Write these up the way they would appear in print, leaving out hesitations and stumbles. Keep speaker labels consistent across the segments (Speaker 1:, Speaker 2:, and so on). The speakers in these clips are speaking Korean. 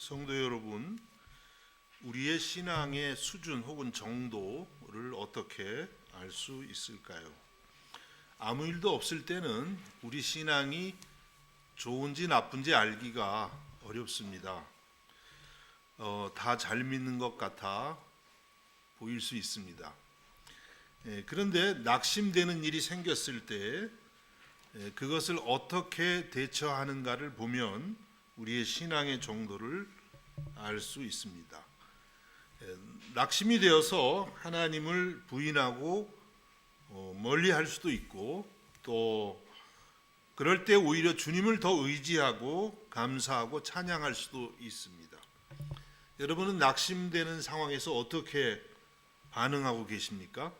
Speaker 1: 성도 여러분, 우리의 신앙의 수준 혹은 정도를 어떻게 알 수 있을까요? 아무 일도 없을 때는 우리 신앙이 좋은지 나쁜지 알기가 어렵습니다. 다 잘 믿는 것 같아 보일 수 있습니다. 그런데 낙심되는 일이 생겼을 때 그것을 어떻게 대처하는가를 보면 우리의 신앙의 정도를 알 수 있습니다. 낙심이 되어서 하나님을 부인하고 멀리할 수도 있고, 또 그럴 때 오히려 주님을 더 의지하고 감사하고 찬양할 수도 있습니다. 여러분은 낙심되는 상황에서 어떻게 반응하고 계십니까?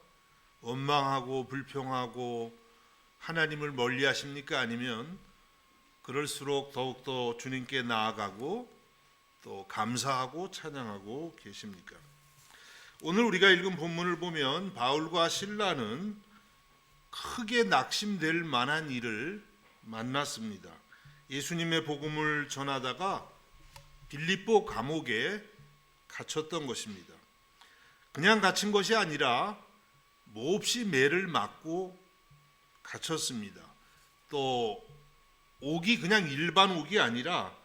Speaker 1: 원망하고 불평하고 하나님을 멀리하십니까? 아니면 그럴수록 더욱더 주님께 나아가고 또 감사하고 찬양하고 계십니까? 오늘 우리가 읽은 본문을 보면 바울과 실라는 크게 낙심될 만한 일을 만났습니다. 예수님의 복음을 전하다가 빌립보 감옥에 갇혔던 것입니다. 그냥 갇힌 것이 아니라 몹시 매를 맞고 갇혔습니다. 또 옥이 그냥 일반 옥이 아니라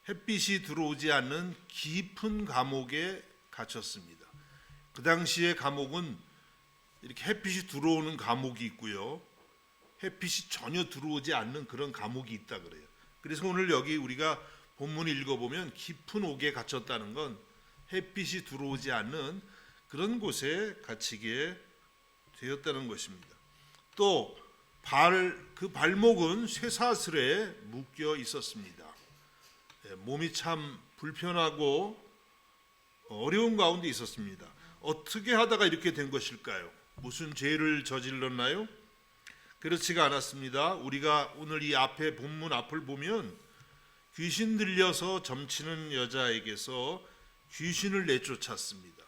Speaker 1: 햇빛이 들어오지 않는 깊은 감옥에 갇혔습니다. 그 당시에 감옥은 이렇게 햇빛이 들어오는 감옥이 있고요, 햇빛이 전혀 들어오지 않는 그런 감옥이 있다 그래요. 그래서 오늘 여기 우리가 본문을 읽어보면 깊은 옥에 갇혔다는 건 햇빛이 들어오지 않는 그런 곳에 갇히게 되었다는 것입니다. 또 그 발목은 쇠사슬에 묶여 있었습니다. 몸이 참 불편하고 어려운 가운데 있었습니다. 어떻게 하다가 이렇게 된 것일까요? 무슨 죄를 저질렀나요? 그렇지가 않았습니다. 우리가 오늘 이 앞에 본문 앞을 보면 귀신 들려서 점치는 여자에게서 귀신을 내쫓았습니다.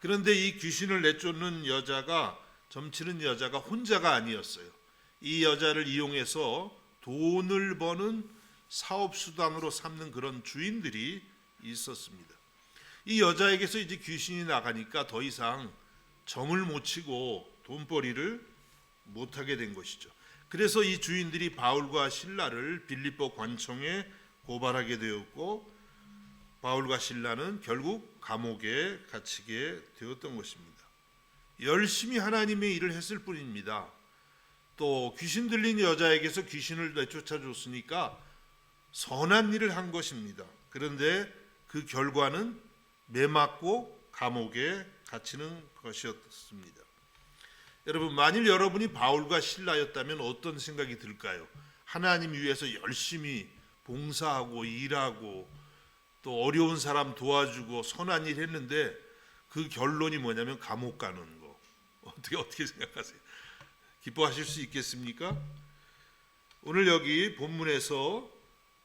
Speaker 1: 그런데 이 귀신을 내쫓는 여자가, 점치는 여자가 혼자가 아니었어요. 이 여자를 이용해서 돈을 버는 사업수단으로 삼는 그런 주인들이 있었습니다. 이 여자에게서 이제 귀신이 나가니까 더 이상 점을 못 치고 돈벌이를 못하게 된 것이죠. 그래서 이 주인들이 바울과 실라를 빌립보 관청에 고발하게 되었고, 바울과 실라는 결국 감옥에 갇히게 되었던 것입니다. 열심히 하나님의 일을 했을 뿐입니다. 또 귀신 들린 여자에게서 귀신을 내쫓아 줬으니까 선한 일을 한 것입니다. 그런데 그 결과는 매 맞고 감옥에 갇히는 것이었습니다. 여러분, 만일 여러분이 바울과 실라였다면 어떤 생각이 들까요? 하나님 위해서 열심히 봉사하고 일하고 또 어려운 사람 도와주고 선한 일 했는데 그 결론이 뭐냐면 감옥 가는 거. 어떻게 생각하세요? 기뻐하실 수 있겠습니까? 오늘 여기 본문에서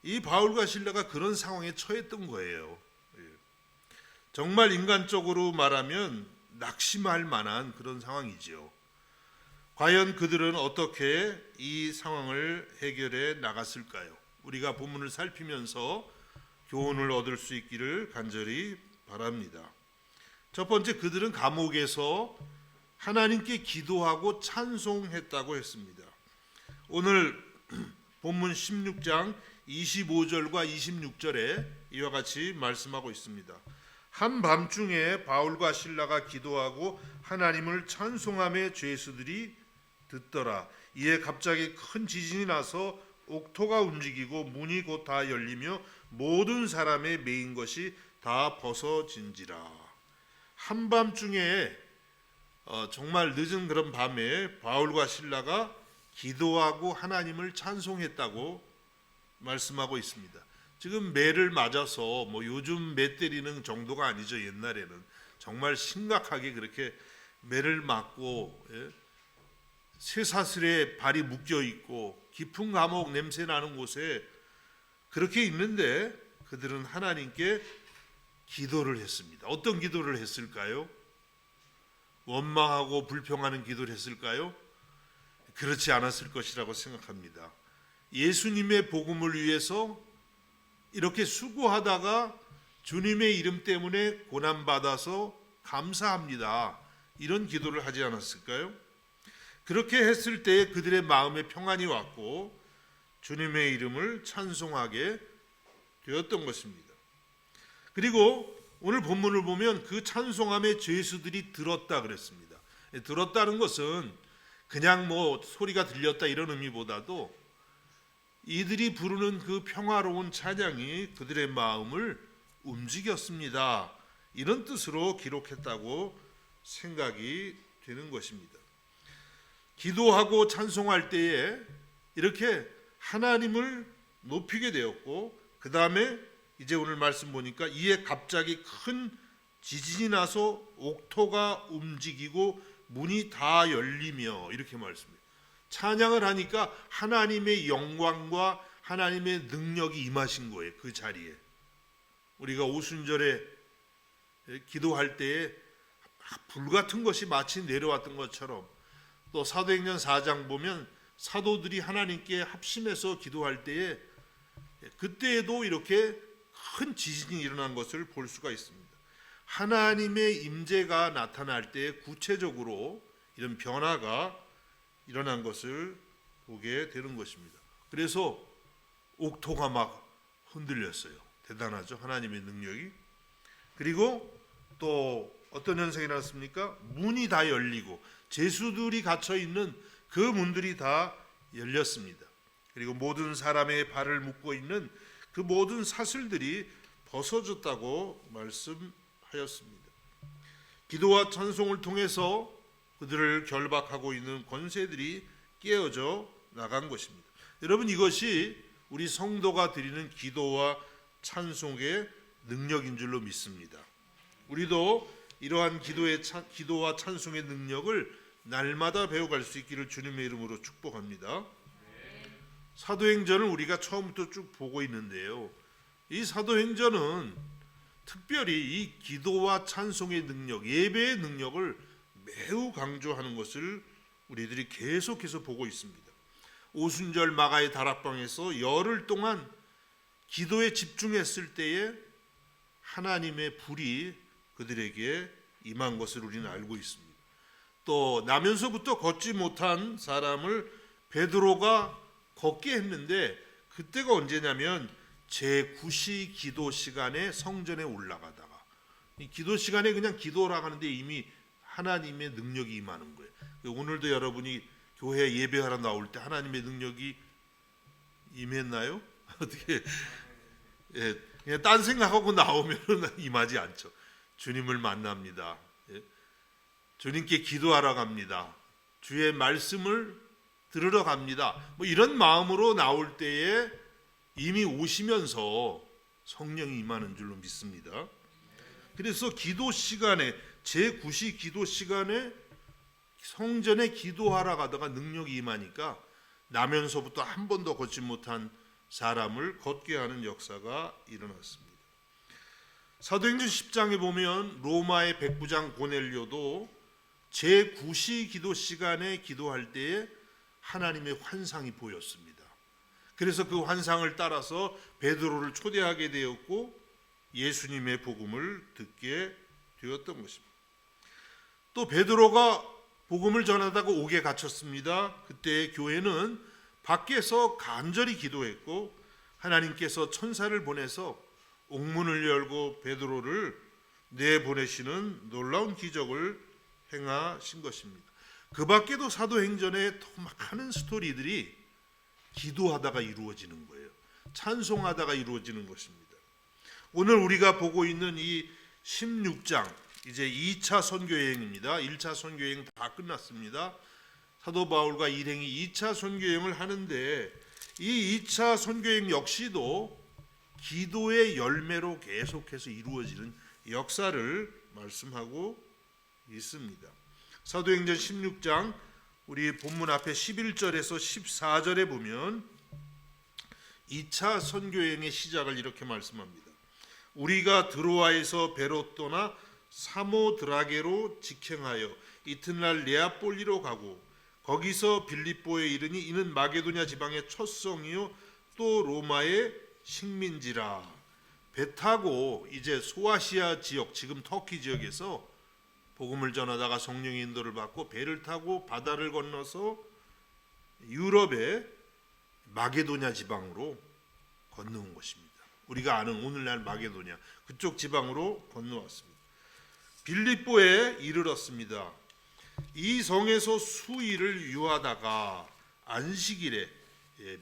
Speaker 1: 이 바울과 실라가 그런 상황에 처했던 거예요. 정말 인간적으로 말하면 낙심할 만한 그런 상황이죠. 과연 그들은 어떻게 이 상황을 해결해 나갔을까요? 우리가 본문을 살피면서 교훈을 얻을 수 있기를 간절히 바랍니다. 첫 번째, 그들은 감옥에서 하나님께 기도하고 찬송했다고 했습니다. 오늘 본문 16장 25절과 26절에 이와 같이 말씀하고 있습니다. 한밤중에 바울과 실라가 기도하고 하나님을 찬송하며 죄수들이 듣더라. 이에 갑자기 큰 지진이 나서 옥토가 움직이고 문이 곧 다 열리며 모든 사람의 매인 것이 다 벗어진지라. 한밤중에 정말 늦은 그런 밤에 바울과 실라가 기도하고 하나님을 찬송했다고 말씀하고 있습니다. 지금 매를 맞아서 요즘 매 때리는 정도가 아니죠. 옛날에는 정말 심각하게 그렇게 매를 맞고, 쇠사슬에 발이 묶여 있고 깊은 감옥 냄새 나는 곳에 그렇게 있는데 그들은 하나님께 기도를 했습니다. 어떤 기도를 했을까요? 원망하고 불평하는 기도를 했을까요? 그렇지 않았을 것이라고 생각합니다. 예수님의 복음을 위해서 이렇게 수고하다가 주님의 이름 때문에 고난받아서 감사합니다. 이런 기도를 하지 않았을까요? 그렇게 했을 때 그들의 마음에 평안이 왔고 주님의 이름을 찬송하게 되었던 것입니다. 그리고 오늘 본문을 보면 그 찬송함에 죄수들이 들었다 그랬습니다. 들었다는 것은 그냥 뭐 소리가 들렸다 이런 의미보다도 이들이 부르는 그 평화로운 찬양이 그들의 마음을 움직였습니다. 이런 뜻으로 기록했다고 생각이 되는 것입니다. 기도하고 찬송할 때에 이렇게 하나님을 높이게 되었고 그 다음에 이제 오늘 말씀 보니까 이에 갑자기 큰 지진이 나서 옥토가 움직이고 문이 다 열리며 이렇게 말씀해요. 찬양을 하니까 하나님의 영광과 하나님의 능력이 임하신 거예요. 그 자리에 우리가 오순절에 기도할 때에 불같은 것이 마치 내려왔던 것처럼 또 사도행전 4장 보면 사도들이 하나님께 합심해서 기도할 때에 그때에도 이렇게 큰 지진이 일어난 것을 볼 수가 있습니다. 하나님의 임재가 나타날 때 구체적으로 이런 변화가 일어난 것을 보게 되는 것입니다. 그래서 옥토가 막 흔들렸어요. 대단하죠, 하나님의 능력이. 그리고 또 어떤 현상이 났습니까? 문이 다 열리고 죄수들이 갇혀 있는 그 문들이 다 열렸습니다. 그리고 모든 사람의 발을 묶고 있는 그 모든 사슬들이 벗어졌다고 말씀하였습니다. 기도와 찬송을 통해서 그들을 결박하고 있는 권세들이 깨어져 나간 것입니다. 여러분, 이것이 우리 성도가 드리는 기도와 찬송의 능력인 줄로 믿습니다. 우리도 이러한 기도와 찬송의 능력을 날마다 배워갈 수 있기를 주님의 이름으로 축복합니다. 사도행전을 우리가 처음부터 쭉 보고 있는데요, 이 사도행전은 특별히 이 기도와 찬송의 능력, 예배의 능력을 매우 강조하는 것을 우리들이 계속해서 보고 있습니다. 오순절 마가의 다락방에서 열흘 동안 기도에 집중했을 때에 하나님의 불이 그들에게 임한 것을 우리는 알고 있습니다. 또 나면서부터 걷지 못한 사람을 베드로가 걷게 했는데 그때가 언제냐면 제9시 기도 시간에 성전에 올라가다가, 이 기도 시간에 그냥 기도하라 하는데 이미 하나님의 능력이 임하는 거예요. 오늘도 여러분이 교회 예배하러 나올 때 하나님의 능력이 임했나요? 어떻게 그냥 딴 생각하고 나오면 임하지 않죠. 주님을 만납니다. 주님께 기도하러 갑니다. 주의 말씀을 들으러 갑니다. 뭐 이런 마음으로 나올 때에 이미 오시면서 성령이 임하는 줄로 믿습니다. 그래서 기도 시간에, 제9시 기도 시간에 성전에 기도하러 가다가 능력이 임하니까 나면서부터 한 번도 걷지 못한 사람을 걷게 하는 역사가 일어났습니다. 사도행전 10장에 보면 로마의 백부장 고넬료도 제9시 기도 시간에 기도할 때에 하나님의 환상이 보였습니다. 그래서 그 환상을 따라서 베드로를 초대하게 되었고 예수님의 복음을 듣게 되었던 것입니다. 또 베드로가 복음을 전하다가 옥에 갇혔습니다. 그때 교회는 밖에서 간절히 기도했고 하나님께서 천사를 보내서 옥문을 열고 베드로를 내보내시는 놀라운 기적을 행하신 것입니다. 그 밖에도 사도행전에 더 많은 스토리들이 기도하다가 이루어지는 거예요. 찬송하다가 이루어지는 것입니다. 오늘 우리가 보고 있는 이 16장, 이제 2차 선교여행입니다. 1차 선교여행 다 끝났습니다. 사도 바울과 일행이 2차 선교여행을 하는데 이 2차 선교여행 역시도 기도의 열매로 계속해서 이루어지는 역사를 말씀하고 있습니다. 사도행전 16장 우리 본문 앞에 11절에서 14절에 보면 2차 선교여행의 시작을 이렇게 말씀합니다. 우리가 드로아에서 배로 떠나 사모드라게로 직행하여 이튿날 네아폴리로 가고 거기서 빌립보에 이르니 이는 마게도냐 지방의 첫 성이요 또 로마의 식민지라. 배 타고 이제 소아시아 지역, 지금 터키 지역에서 복음을 전하다가 성령의 인도를 받고 배를 타고 바다를 건너서 유럽의 마게도냐 지방으로 건너온 것입니다. 우리가 아는 오늘날 마게도냐 그쪽 지방으로 건너왔습니다. 빌립보에 이르렀습니다. 이 성에서 수일을 유하다가 안식일에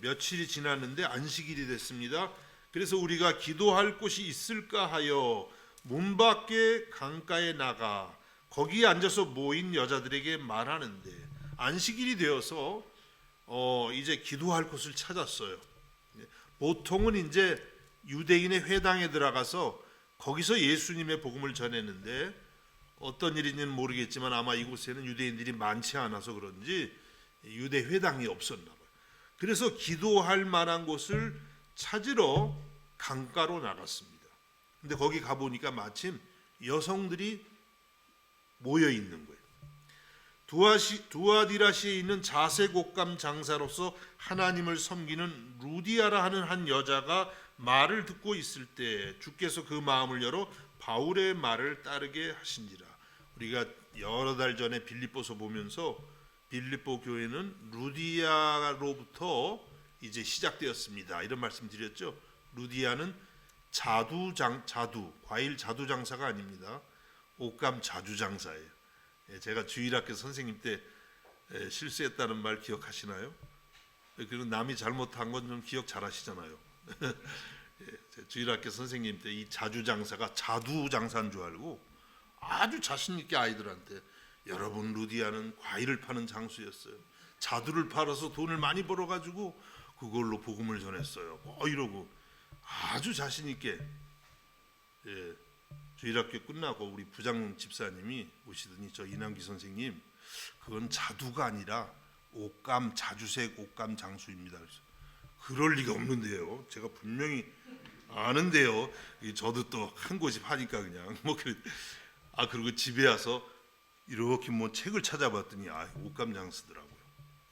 Speaker 1: 며칠이 지났는데 안식일이 됐습니다. 그래서 우리가 기도할 곳이 있을까 하여 문 밖에 강가에 나가 거기에 앉아서 모인 여자들에게 말하는데, 안식일이 되어서 이제 기도할 곳을 찾았어요. 보통은 이제 유대인의 회당에 들어가서 거기서 예수님의 복음을 전했는데, 어떤 일인지는 모르겠지만 아마 이곳에는 유대인들이 많지 않아서 그런지 유대 회당이 없었나 봐요. 그래서 기도할 만한 곳을 찾으러 강가로 나갔습니다. 근데 거기 가보니까 마침 여성들이 모여 있는 거예요. 두아디라시에 있는 자색 옷감 장사로서 하나님을 섬기는 루디아라 하는 한 여자가 말을 듣고 있을 때 주께서 그 마음을 열어 바울의 말을 따르게 하신지라. 우리가 여러 달 전에 빌립보서 보면서 빌립보 교회는 루디아로부터 이제 시작되었습니다, 이런 말씀 드렸죠. 루디아는 자두, 과일 자두 장사가 아닙니다. 옷감 자주 장사예요. 제가 주일학교 선생님 때 실수했다는 말 기억하시나요? 그리고 남이 잘못한 건 좀 기억 잘하시잖아요. 주일학교 선생님 때 이 자주 장사가 자두 장사인 줄 알고 아주 자신 있게 아이들한테, 여러분 루디아는 과일을 파는 장수였어요. 자두를 팔아서 돈을 많이 벌어가지고 그걸로 복음을 전했어요. 이러고 아주 자신 있게. 주일학교 끝나고 우리 부장 집사님이 오시더니, 저 이남기 선생님, 그건 자두가 아니라 옷감, 자주색 옷감 장수입니다. 그래서 그럴 리가 없는데요. 제가 분명히 아는데요. 저도 또 한 고집 하니까 그냥 그리고 집에 와서 이렇게 뭐 책을 찾아봤더니 옷감 장수더라고요.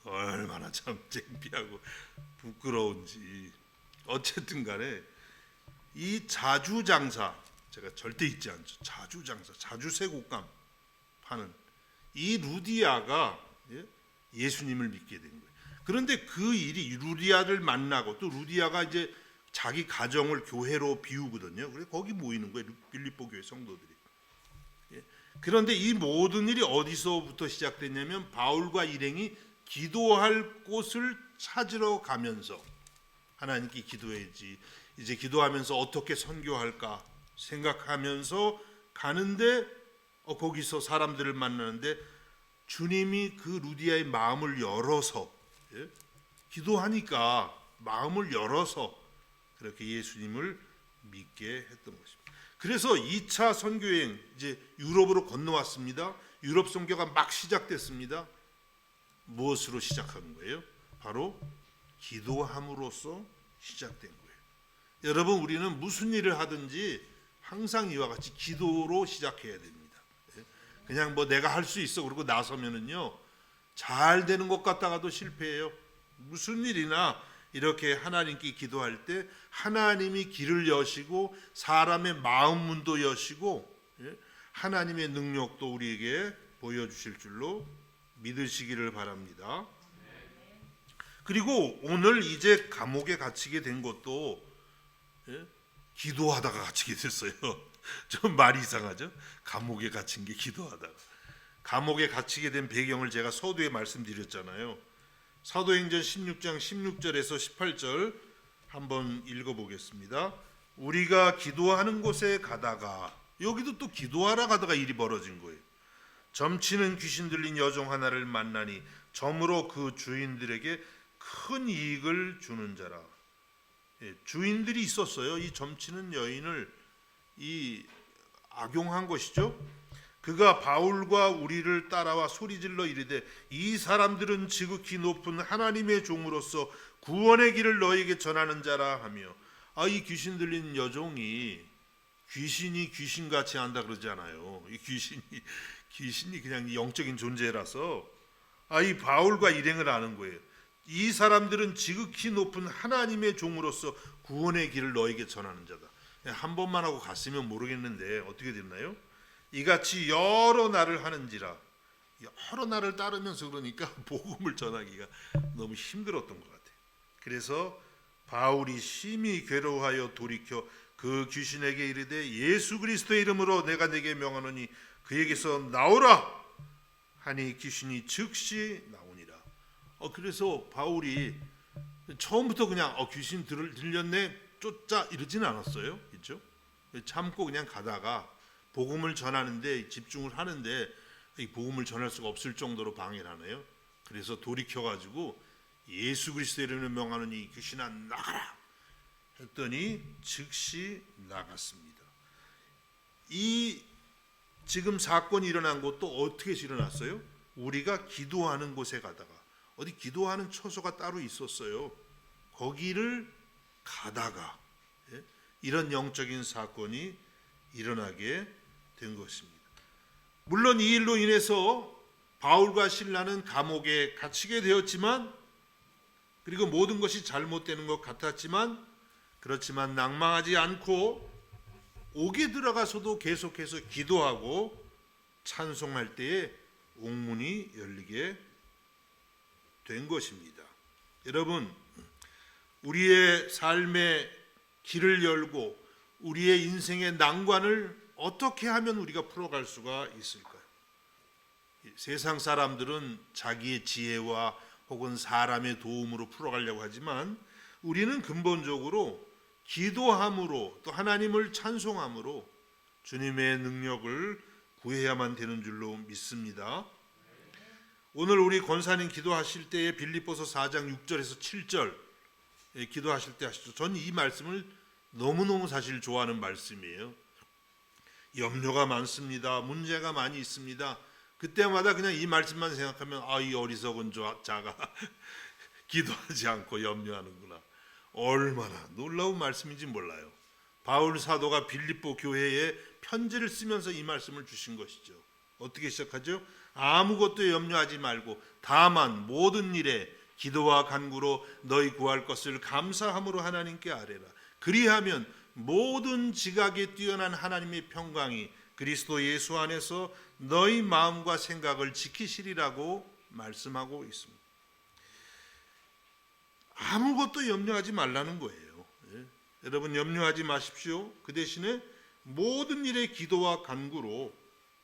Speaker 1: 얼마나 참 창피하고 부끄러운지. 어쨌든 간에 이 자주 장사, 제가 절대 잊지 않죠. 자주 장사, 자주색 옷감 파는 이 루디아가 예수님을 믿게 된 거예요. 그런데 그 일이 루디아를 만나고, 또 루디아가 이제 자기 가정을 교회로 비우거든요. 그래서 거기 모이는 거예요, 빌립보 교회 성도들이. 그런데 이 모든 일이 어디서부터 시작됐냐면, 바울과 일행이 기도할 곳을 찾으러 가면서, 하나님께 기도해야지, 이제 기도하면서 어떻게 선교할까 생각하면서 가는데, 거기서 사람들을 만나는데 주님이 그 루디아의 마음을 열어서, 기도하니까 마음을 열어서 그렇게 예수님을 믿게 했던 것입니다. 그래서 2차 선교여행, 이제 유럽으로 건너왔습니다. 유럽 선교가 막 시작됐습니다. 무엇으로 시작한 거예요? 바로 기도함으로써 시작된 거예요. 여러분, 우리는 무슨 일을 하든지 항상 이와 같이 기도로 시작해야 됩니다. 그냥 뭐 내가 할 수 있어 그러고 나서면은요, 잘 되는 것 같다가도 실패해요. 무슨 일이나 이렇게 하나님께 기도할 때 하나님이 길을 여시고 사람의 마음 문도 여시고 하나님의 능력도 우리에게 보여주실 줄로 믿으시기를 바랍니다. 그리고 오늘 이제 감옥에 갇히게 된 것도 기도하다가 갇히게 됐어요. 좀 말이 이상하죠? 감옥에 갇힌 게 기도하다가. 감옥에 갇히게 된 배경을 제가 서두에 말씀드렸잖아요. 사도행전 16장 16절에서 18절 한번 읽어보겠습니다. 우리가 기도하는 곳에 가다가, 여기도 또 기도하러 가다가 일이 벌어진 거예요. 점치는 귀신 들린 여종 하나를 만나니 점으로 그 주인들에게 큰 이익을 주는 자라. 주인들이 있었어요. 이 점치는 여인을 악용한 것이죠. 그가 바울과 우리를 따라와 소리질러 이르되, 이 사람들은 지극히 높은 하나님의 종으로서 구원의 길을 너에게 전하는 자라 하며. 이 귀신 들린 여종이 귀신이 귀신같이 한다 그러잖아요. 이 귀신이 그냥 영적인 존재라서 이 바울과 일행을 아는 거예요. 이 사람들은 지극히 높은 하나님의 종으로서 구원의 길을 너에게 전하는 자다. 한 번만 하고 갔으면 모르겠는데 어떻게 됐나요? 이같이 여러 날을 하는지라, 여러 날을 따르면서 그러니까 복음을 전하기가 너무 힘들었던 것 같아요. 그래서 바울이 심히 괴로워하여 돌이켜 그 귀신에게 이르되 예수 그리스도의 이름으로 내가 네게 명하노니 그에게서 나오라 하니 귀신이 즉시 나오니라. 그래서 바울이 처음부터 그냥 귀신 들렸네 쫓자 이러진 않았어요. 그렇죠? 참고 그냥 가다가 복음을 전하는데 집중을 하는데 이 복음을 전할 수가 없을 정도로 방해를 하네요. 그래서 돌이켜 가지고 예수 그리스도의 이름을 명하노니 귀신아 나가라 했더니 즉시 나갔습니다. 이 지금 사건이 일어난 곳도 어떻게 일어났어요? 우리가 기도하는 곳에 가다가, 어디 기도하는 처소가 따로 있었어요. 거기를 가다가 이런 영적인 사건이 일어나게 된 것입니다. 물론 이 일로 인해서 바울과 실라는 감옥에 갇히게 되었지만, 그리고 모든 것이 잘못되는 것 같았지만, 그렇지만 낭망하지 않고 옥에 들어가서도 계속해서 기도하고 찬송할 때에 옥문이 열리게 된 것입니다. 여러분, 우리의 삶의 길을 열고 우리의 인생의 난관을 어떻게 하면 우리가 풀어갈 수가 있을까요? 세상 사람들은 자기의 지혜와 혹은 사람의 도움으로 풀어가려고 하지만 우리는 근본적으로 기도함으로 또 하나님을 찬송함으로 주님의 능력을 구해야만 되는 줄로 믿습니다. 오늘 우리 권사님 기도하실 때에 빌립보서 4장 6절에서 7절 기도하실 때 하시죠. 전 이 말씀을 너무너무 사실 좋아하는 말씀이에요. 염려가 많습니다. 문제가 많이 있습니다. 그때마다 그냥 이 말씀만 생각하면 이 어리석은 자가 기도하지 않고 염려하는구나. 얼마나 놀라운 말씀인지 몰라요. 바울 사도가 빌립보 교회에 편지를 쓰면서 이 말씀을 주신 것이죠. 어떻게 시작하죠? 아무것도 염려하지 말고 다만 모든 일에 기도와 간구로 너희 구할 것을 감사함으로 하나님께 아뢰라. 그리하면 모든 지각에 뛰어난 하나님의 평강이 그리스도 예수 안에서 너희 마음과 생각을 지키시리라고 말씀하고 있습니다. 아무것도 염려하지 말라는 거예요. 여러분 염려하지 마십시오. 그 대신에 모든 일에 기도와 간구로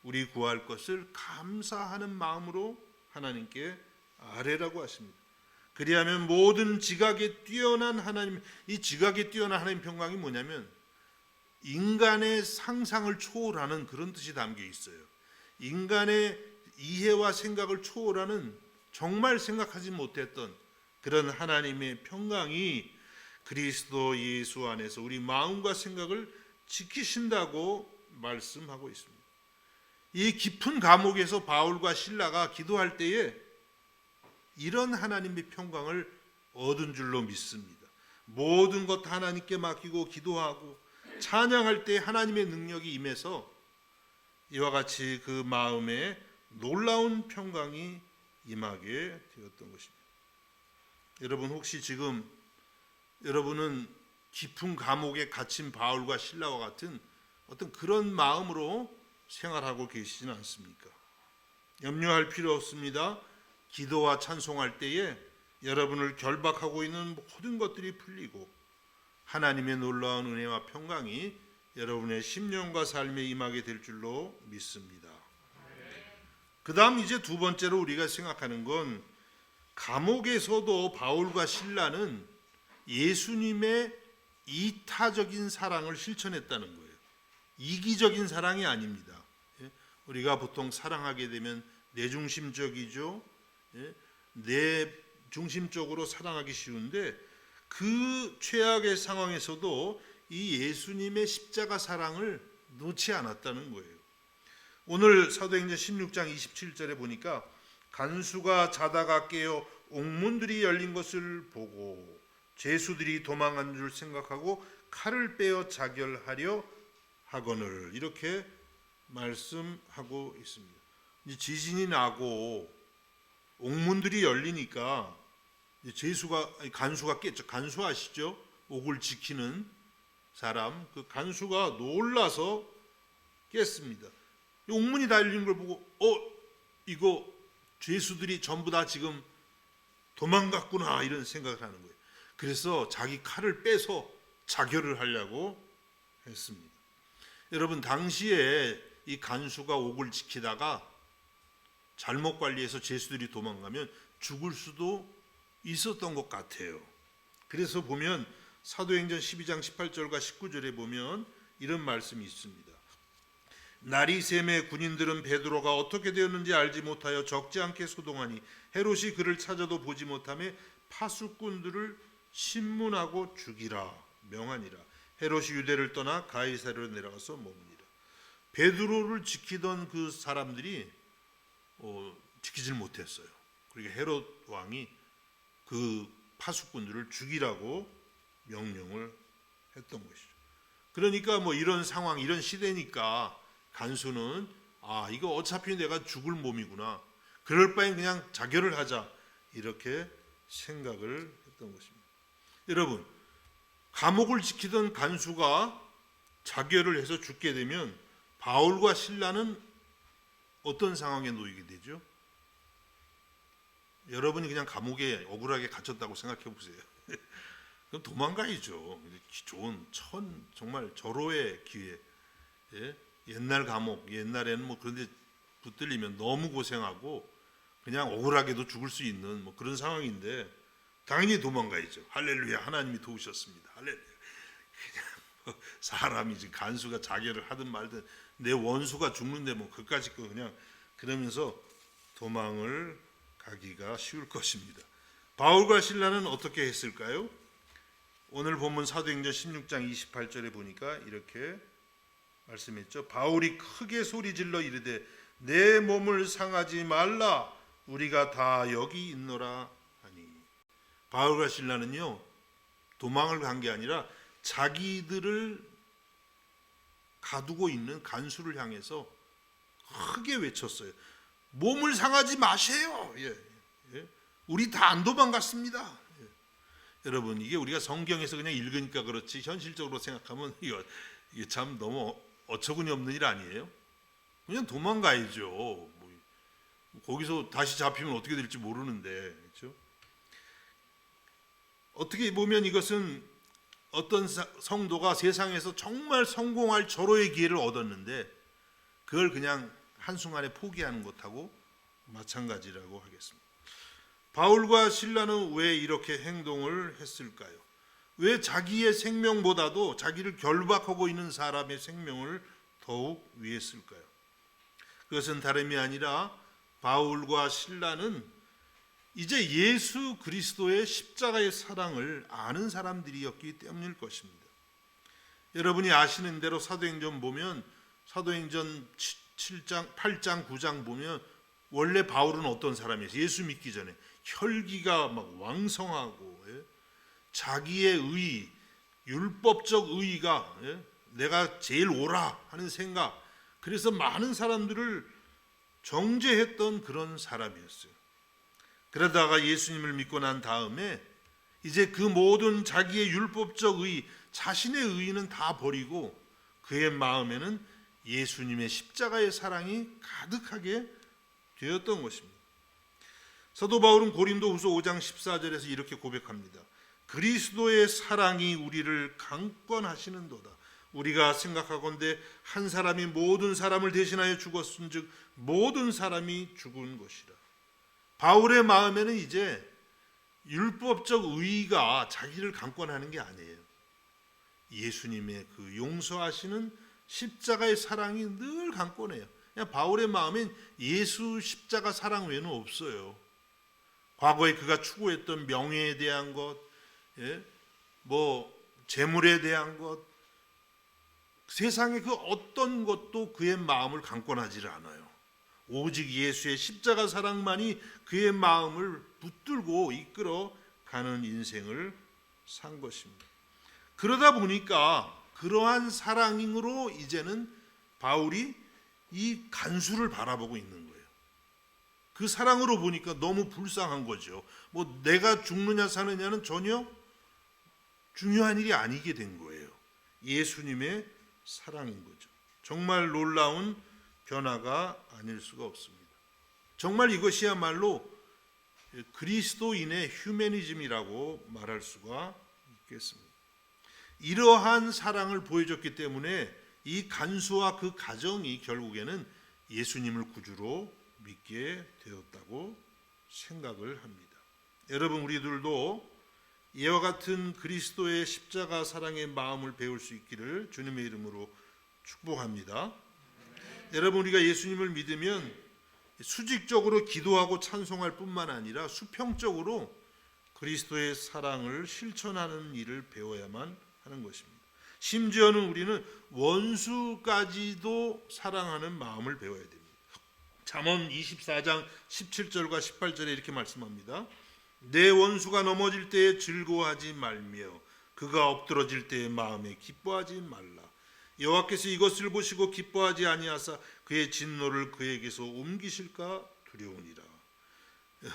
Speaker 1: 우리 구할 것을 감사하는 마음으로 하나님께 아뢰라고 하십니다. 그리하면 모든 지각에 뛰어난 하나님, 이 지각에 뛰어난 하나님 평강이 뭐냐면 인간의 상상을 초월하는 그런 뜻이 담겨 있어요. 인간의 이해와 생각을 초월하는 정말 생각하지 못했던 그런 하나님의 평강이 그리스도 예수 안에서 우리 마음과 생각을 지키신다고 말씀하고 있습니다. 이 깊은 감옥에서 바울과 실라가 기도할 때에 이런 하나님의 평강을 얻은 줄로 믿습니다. 모든 것 하나님께 맡기고 기도하고 찬양할 때 하나님의 능력이 임해서 이와 같이 그 마음에 놀라운 평강이 임하게 되었던 것입니다. 여러분 혹시 지금 여러분은 깊은 감옥에 갇힌 바울과 실라와 같은 어떤 그런 마음으로 생활하고 계시지는 않습니까? 염려할 필요 없습니다. 기도와 찬송할 때에 여러분을 결박하고 있는 모든 것들이 풀리고 하나님의 놀라운 은혜와 평강이 여러분의 심령과 삶에 임하게 될 줄로 믿습니다. 그 다음 이제 두 번째로 우리가 생각하는 건 감옥에서도 바울과 실라는 예수님의 이타적인 사랑을 실천했다는 거예요. 이기적인 사랑이 아닙니다. 우리가 보통 사랑하게 되면 내중심적이죠. 내 중심적으로 사랑하기 쉬운데 그 최악의 상황에서도 이 예수님의 십자가 사랑을 놓지 않았다는 거예요. 오늘 사도행전 16장 27절에 보니까 간수가 자다가 깨어 옥문들이 열린 것을 보고 죄수들이 도망한 줄 생각하고 칼을 빼어 자결하려 하거늘 이렇게 말씀하고 있습니다. 이제 지진이 나고 옥문들이 열리니까 간수가 깼죠. 간수 아시죠? 옥을 지키는 사람 그 간수가 놀라서 깼습니다. 옥문이 달린 걸 보고 이거 죄수들이 전부 다 지금 도망갔구나 이런 생각을 하는 거예요. 그래서 자기 칼을 빼서 자결을 하려고 했습니다. 여러분, 당시에 이 간수가 옥을 지키다가 잘못 관리해서 죄수들이 도망가면 죽을 수도 있었던 것 같아요. 그래서 보면 사도행전 12장 18절과 19절에 보면 이런 말씀이 있습니다. 날이 새매 군인들은 베드로가 어떻게 되었는지 알지 못하여 적지 않게 소동하니 헤롯이 그를 찾아도 보지 못하며 파수꾼들을 신문하고 죽이라 명하니라. 헤롯이 유대를 떠나 가이사랴로 내려가서 머무니라. 베드로를 지키던 그 사람들이 지키질 못했어요. 그러니까 헤롯 왕이 그 파수꾼들을 죽이라고 명령을 했던 것이죠. 그러니까 이런 상황, 이런 시대니까 간수는 이거 어차피 내가 죽을 몸이구나, 그럴 바엔 그냥 자결을 하자, 이렇게 생각을 했던 것입니다. 여러분, 감옥을 지키던 간수가 자결을 해서 죽게 되면 바울과 실라는 어떤 상황에 놓이게 되죠? 여러분이 그냥 감옥에 억울하게 gat혔다고 생각해 보세요. 그럼 도망가야죠. 좋은 정말 절호의 기회. 옛날 감옥, 옛날에는 그런데 붙들리면 너무 고생하고 그냥 억울하게도 죽을 수 있는 그런 상황인데 당연히 도망가야죠. 할렐루야, 하나님이 도우셨습니다. 할렐루야. 그냥 사람이 지금 간수가 자결을 하든 말든 내 원수가 죽는데 그까짓 거 그냥 그러면서 도망을 가기가 쉬울 것입니다. 바울과 실라는 어떻게 했을까요? 오늘 본문 사도행전 16장 28절에 보니까 이렇게 말씀했죠. 바울이 크게 소리질러 이르되 내 몸을 상하지 말라, 우리가 다 여기 있노라 하니. 바울과 실라는요, 도망을 간 게 아니라 자기들을 가두고 있는 간수를 향해서 크게 외쳤어요. 몸을 상하지 마세요. 우리 다 안 도망갔습니다. 여러분, 이게 우리가 성경에서 그냥 읽으니까 그렇지 현실적으로 생각하면 이게 참 너무 어처구니 없는 일 아니에요? 그냥 도망가야죠. 거기서 다시 잡히면 어떻게 될지 모르는데, 그렇죠? 어떻게 보면 이것은 어떤 성도가 세상에서 정말 성공할 절호의 기회를 얻었는데 그걸 그냥 한순간에 포기하는 것하고 마찬가지라고 하겠습니다. 바울과 실라는 왜 이렇게 행동을 했을까요? 왜 자기의 생명보다도 자기를 결박하고 있는 사람의 생명을 더욱 위했을까요? 그것은 다름이 아니라 바울과 실라는 이제 예수 그리스도의 십자가의 사랑을 아는 사람들이었기 때문일 것입니다. 여러분이 아시는 대로 사도행전 보면 사도행전 7장, 8장, 9장 보면 원래 바울은 어떤 사람이었어요? 예수 믿기 전에 혈기가 막 왕성하고 자기의 의, 율법적 의의가 내가 제일 옳아 하는 생각, 그래서 많은 사람들을 정죄했던 그런 사람이었어요. 그러다가 예수님을 믿고 난 다음에 이제 그 모든 자기의 율법적 의, 자신의 의의는 다 버리고 그의 마음에는 예수님의 십자가의 사랑이 가득하게 되었던 것입니다. 사도 바울은 고린도후서 5장 14절에서 이렇게 고백합니다. 그리스도의 사랑이 우리를 강권하시는도다. 우리가 생각하건대 한 사람이 모든 사람을 대신하여 죽었은즉 모든 사람이 죽은 것이라. 바울의 마음에는 이제 율법적 의의가 자기를 강권하는 게 아니에요. 예수님의 그 용서하시는 십자가의 사랑이 늘 강권해요. 그냥 바울의 마음엔 예수 십자가 사랑 외에는 없어요. 과거에 그가 추구했던 명예에 대한 것, 재물에 대한 것, 세상의 그 어떤 것도 그의 마음을 강권하지를 않아요. 오직 예수의 십자가 사랑만이 그의 마음을 붙들고 이끌어 가는 인생을 산 것입니다. 그러다 보니까 그러한 사랑으로 이제는 바울이 이 간수를 바라보고 있는 거예요. 그 사랑으로 보니까 너무 불쌍한 거죠. 내가 죽느냐 사느냐는 전혀 중요한 일이 아니게 된 거예요. 예수님의 사랑인 거죠. 정말 놀라운 변화가 아닐 수가 없습니다. 정말 이것이야말로 그리스도인의 휴머니즘이라고 말할 수가 있겠습니다. 이러한 사랑을 보여줬기 때문에 이 간수와 그 가정이 결국에는 예수님을 구주로 믿게 되었다고 생각을 합니다. 여러분, 우리들도 이와 같은 그리스도의 십자가 사랑의 마음을 배울 수 있기를 주님의 이름으로 축복합니다. 여러분, 우리가 예수님을 믿으면 수직적으로 기도하고 찬송할 뿐만 아니라 수평적으로 그리스도의 사랑을 실천하는 일을 배워야만 하는 것입니다. 심지어는 우리는 원수까지도 사랑하는 마음을 배워야 됩니다. 잠언 24장 17절과 18절에 이렇게 말씀합니다. 내 원수가 넘어질 때에 즐거워하지 말며 그가 엎드러질 때에 마음에 기뻐하지 말라. 여호와께서 이것을 보시고 기뻐하지 아니하사 그의 진노를 그에게서 옮기실까 두려우니라.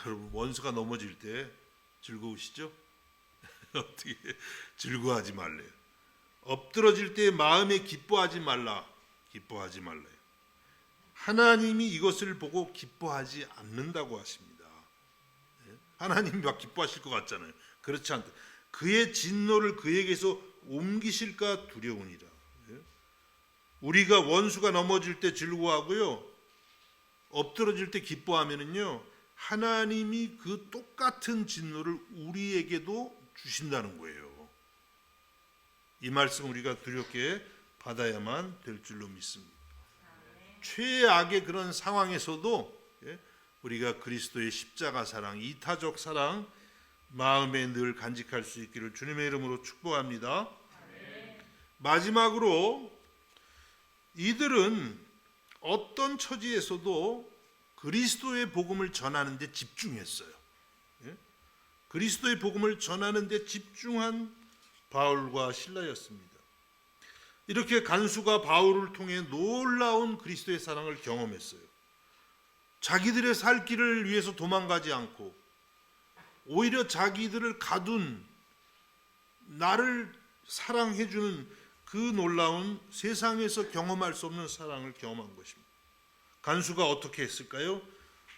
Speaker 1: 여러분, 원수가 넘어질 때 즐거우시죠? 어떻게 즐거워하지 말래요? 엎드러질 때 마음에 기뻐하지 말라. 기뻐하지 말래요. 하나님이 이것을 보고 기뻐하지 않는다고 하십니다. 하나님이 막 기뻐하실 것 같잖아요. 그렇지 않다. 그의 진노를 그에게서 옮기실까 두려우니라. 우리가 원수가 넘어질 때 즐거워하고요, 엎드러질 때 기뻐하면은요, 하나님이 그 똑같은 진노를 우리에게도 주신다는 거예요. 이 말씀 우리가 두렵게 받아야만 될 줄로 믿습니다. 최악의 그런 상황에서도 우리가 그리스도의 십자가 사랑, 이타적 사랑 마음에 늘 간직할 수 있기를 주님의 이름으로 축복합니다. 마지막으로 이들은 어떤 처지에서도 그리스도의 복음을 전하는 데 집중했어요. 그리스도의 복음을 전하는 데 집중한 바울과 실라였습니다. 이렇게 간수가 바울을 통해 놀라운 그리스도의 사랑을 경험했어요. 자기들의 살 길을 위해서 도망가지 않고 오히려 자기들을 가둔 나를 사랑해주는 그 놀라운 세상에서 경험할 수 없는 사랑을 경험한 것입니다. 간수가 어떻게 했을까요?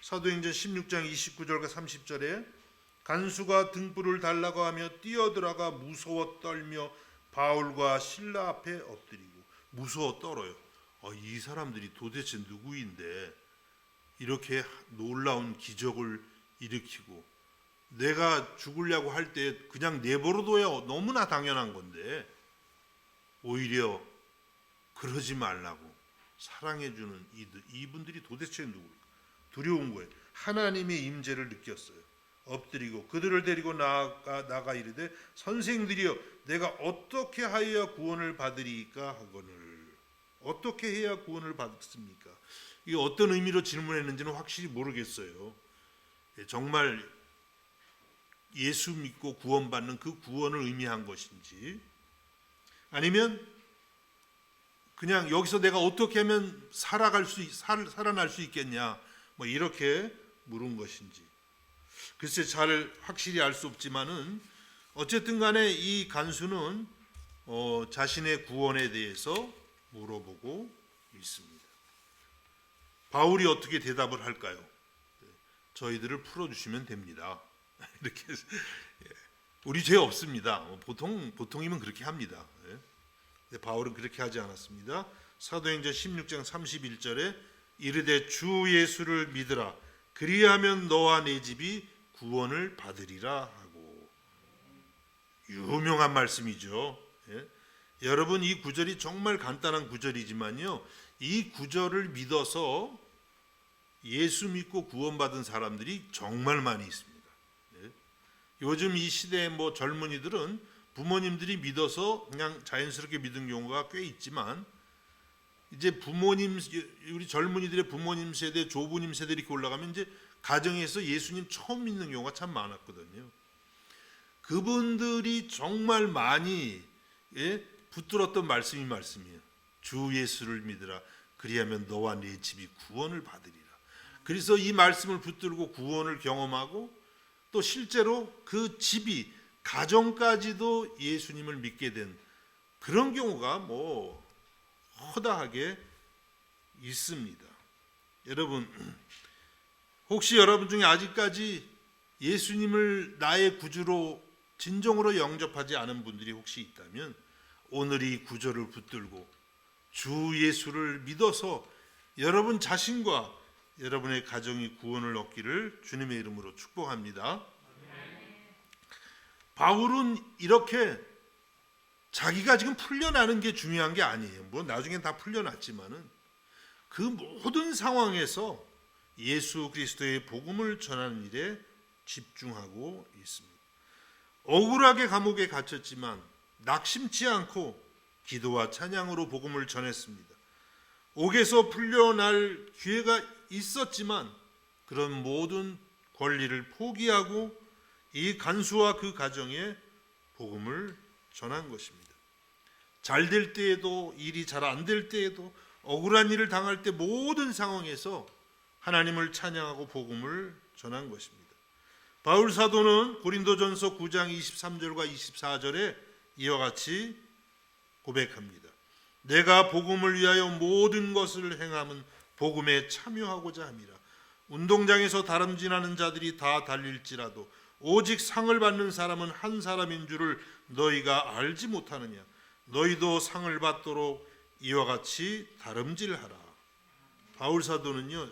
Speaker 1: 사도행전 16장 29절과 30절에 간수가 등불을 달라고 하며 뛰어들어가 무서워 떨며 바울과 실라 앞에 엎드리고, 무서워 떨어요. 이 사람들이 도대체 누구인데 이렇게 놀라운 기적을 일으키고 내가 죽으려고 할 때 그냥 내버려둬야 너무나 당연한 건데 오히려 그러지 말라고 사랑해주는 이분들이 도대체 누구일까? 두려운 거예요. 하나님의 임재를 느꼈어요. 엎드리고 그들을 데리고 나가 이르되 선생들이여 내가 어떻게 하여야 구원을 받으리까 하거늘. 어떻게 해야 구원을 받습니까? 이게 어떤 의미로 질문했는지는 확실히 모르겠어요. 정말 예수 믿고 구원받는 그 구원을 의미한 것인지, 아니면 그냥 여기서 내가 어떻게 하면 살아날 수 있겠냐, 뭐 이렇게 물은 것인지 글쎄 잘 확실히 알 수 없지만은 어쨌든 간에 이 간수는 자신의 구원에 대해서 물어보고 있습니다. 바울이 어떻게 대답을 할까요? 저희들을 풀어주시면 됩니다. 이렇게 우리 죄 없습니다. 보통이면 그렇게 합니다. 근데 바울은 그렇게 하지 않았습니다. 사도행전 16장 31절에 이르되 주 예수를 믿으라 그리하면 너와 내 집이 구원을 받으리라 하고, 유명한 말씀이죠. 여러분, 이 구절이 정말 간단한 구절이지만요, 이 구절을 믿어서 예수 믿고 구원받은 사람들이 정말 많이 있습니다. 요즘 이 시대의 젊은이들은 부모님들이 믿어서 그냥 자연스럽게 믿은 경우가 꽤 있지만, 이제 우리 젊은이들의 부모님 세대, 조부님 세대 이렇게 올라가면 이제 가정에서 예수님 처음 믿는 경우가 참 많았거든요. 그분들이 정말 많이 붙들었던 말씀이에요. 주 예수를 믿으라 그리하면 너와 네 집이 구원을 받으리라. 그래서 이 말씀을 붙들고 구원을 경험하고 또 실제로 그 집이 가정까지도 예수님을 믿게 된 그런 경우가 허다하게 있습니다. 여러분, 혹시 여러분 중에 아직까지 예수님을 나의 구주로 진정으로 영접하지 않은 분들이 혹시 있다면 오늘 이 구절을 붙들고 주 예수를 믿어서 여러분 자신과 여러분의 가정이 구원을 얻기를 주님의 이름으로 축복합니다. 바울은 이렇게 자기가 지금 풀려나는 게 중요한 게 아니에요. 나중엔 다 풀려났지만은 그 모든 상황에서 예수 그리스도의 복음을 전하는 일에 집중하고 있습니다. 억울하게 감옥에 갇혔지만 낙심치 않고 기도와 찬양으로 복음을 전했습니다. 옥에서 풀려날 기회가 있었지만 그런 모든 권리를 포기하고 이 간수와 그 가정에 복음을 전한 것입니다. 잘 될 때에도, 일이 잘 안 될 때에도, 억울한 일을 당할 때 모든 상황에서 하나님을 찬양하고 복음을 전한 것입니다. 바울 사도는 고린도전서 9장 23절과 24절에 이와 같이 고백합니다. 내가 복음을 위하여 모든 것을 행함은 복음에 참여하고자 함이라. 운동장에서 다름질하는 자들이 다 달릴지라도 오직 상을 받는 사람은 한 사람인 줄을 너희가 알지 못하느냐. 너희도 상을 받도록 이와 같이 다름질하라. 바울 사도는요,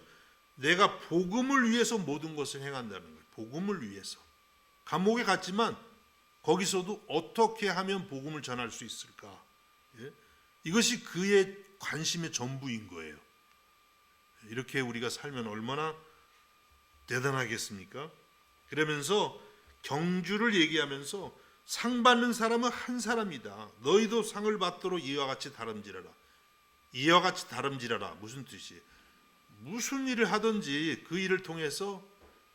Speaker 1: 내가 복음을 위해서 모든 것을 행한다는 거예요. 복음을 위해서. 감옥에 갔지만 거기서도 어떻게 하면 복음을 전할 수 있을까? 이것이 그의 관심의 전부인 거예요. 이렇게 우리가 살면 얼마나 대단하겠습니까? 그러면서 경주를 얘기하면서 상 받는 사람은 한 사람이다. 너희도 상을 받도록 이와 같이 다름질하라. 이와 같이 다름질하라. 무슨 뜻이에요? 무슨 일을 하든지 그 일을 통해서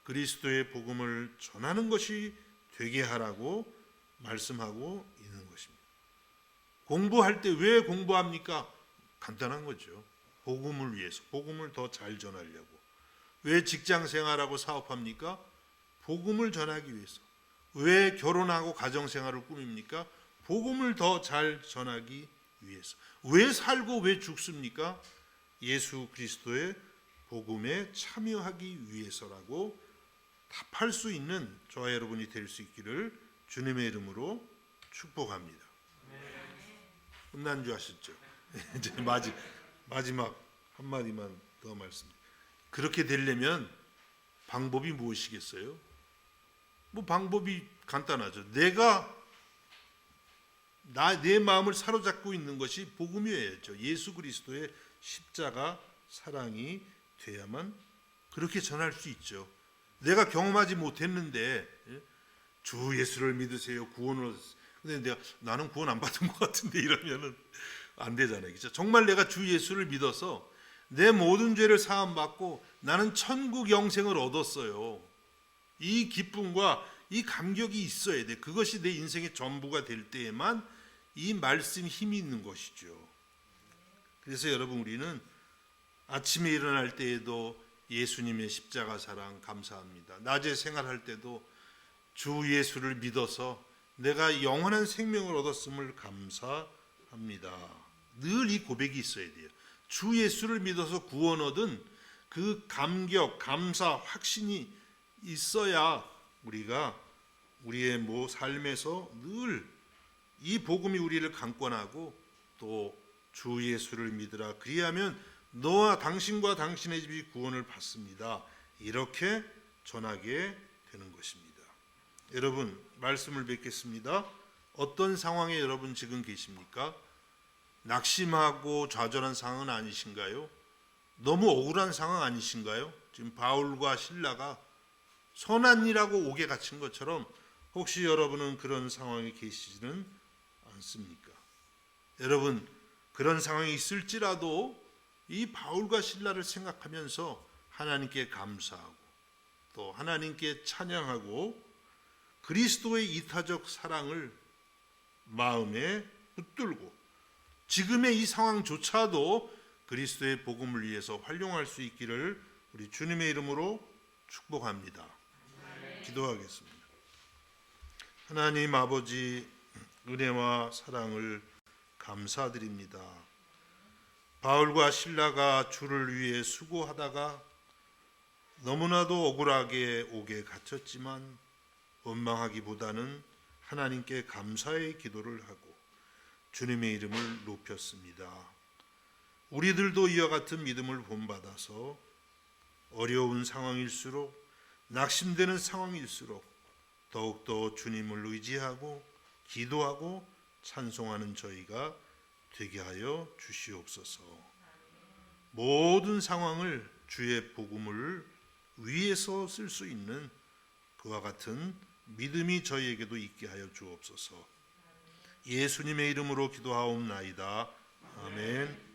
Speaker 1: 그리스도의 복음을 전하는 것이 되게 하라고 말씀하고 있는 것입니다. 공부할 때 왜 공부합니까? 간단한 거죠. 복음을 위해서, 복음을 더 잘 전하려고. 왜 직장 생활하고 사업합니까? 복음을 전하기 위해서. 왜 결혼하고 가정생활을 꾸밉니까? 복음을 더 잘 전하기 위해서. 왜 살고 왜 죽습니까? 예수 그리스도의 복음에 참여하기 위해서라고 답할 수 있는 저와 여러분이 될 수 있기를 주님의 이름으로 축복합니다. 끝난 줄 아셨죠? 이제 마지막 한마디만 더 말씀드립니다. 그렇게 되려면 방법이 무엇이겠어요? 방법이 간단하죠. 내 마음을 사로잡고 있는 것이 복음이어야죠. 예수 그리스도의 십자가 사랑이 돼야만 그렇게 전할 수 있죠. 내가 경험하지 못했는데 주 예수를 믿으세요. 구원을 얻으세요. 근데 나는 구원 안 받은 것 같은데 이러면은 안 되잖아요. 그렇죠? 정말 내가 주 예수를 믿어서 내 모든 죄를 사함 받고 나는 천국 영생을 얻었어요. 이 기쁨과 이 감격이 있어야 돼. 그것이 내 인생의 전부가 될 때에만 이 말씀이 힘이 있는 것이죠. 그래서 여러분, 우리는 아침에 일어날 때에도 예수님의 십자가 사랑 감사합니다. 낮에 생활할 때도 주 예수를 믿어서 내가 영원한 생명을 얻었음을 감사합니다. 늘 이 고백이 있어야 돼요. 주 예수를 믿어서 구원 얻은 그 감격, 감사, 확신이 있어야 우리가 우리의 삶에서 늘 이 복음이 우리를 강권하고 또 주 예수를 믿으라. 그리하면 너와 당신과 당신의 집이 구원을 받습니다. 이렇게 전하게 되는 것입니다. 여러분, 말씀을 뵙겠습니다. 어떤 상황에 여러분 지금 계십니까? 낙심하고 좌절한 상황은 아니신가요? 너무 억울한 상황 아니신가요? 지금 바울과 실라가 선한 일하고 옥에 갇힌 것처럼 혹시 여러분은 그런 상황에 계시지는 않습니까? 여러분, 그런 상황이 있을지라도 이 바울과 실라를 생각하면서 하나님께 감사하고 또 하나님께 찬양하고 그리스도의 이타적 사랑을 마음에 붙들고 지금의 이 상황조차도 그리스도의 복음을 위해서 활용할 수 있기를 우리 주님의 이름으로 축복합니다. 기도하겠습니다. 하나님 아버지, 은혜와 사랑을 감사드립니다. 바울과 실라가 주를 위해 수고하다가 너무나도 억울하게 옥에 갇혔지만 원망하기보다는 하나님께 감사의 기도를 하고 주님의 이름을 높였습니다. 우리들도 이와 같은 믿음을 본받아서 어려운 상황일수록, 낙심되는 상황일수록 더욱더 주님을 의지하고 기도하고 찬송하는 저희가 되게 하여 주시옵소서. 모든 상황을 주의 복음을 위해서 쓸 수 있는 그와 같은 믿음이 저희에게도 있게 하여 주옵소서. 예수님의 이름으로 기도하옵나이다. 아멘.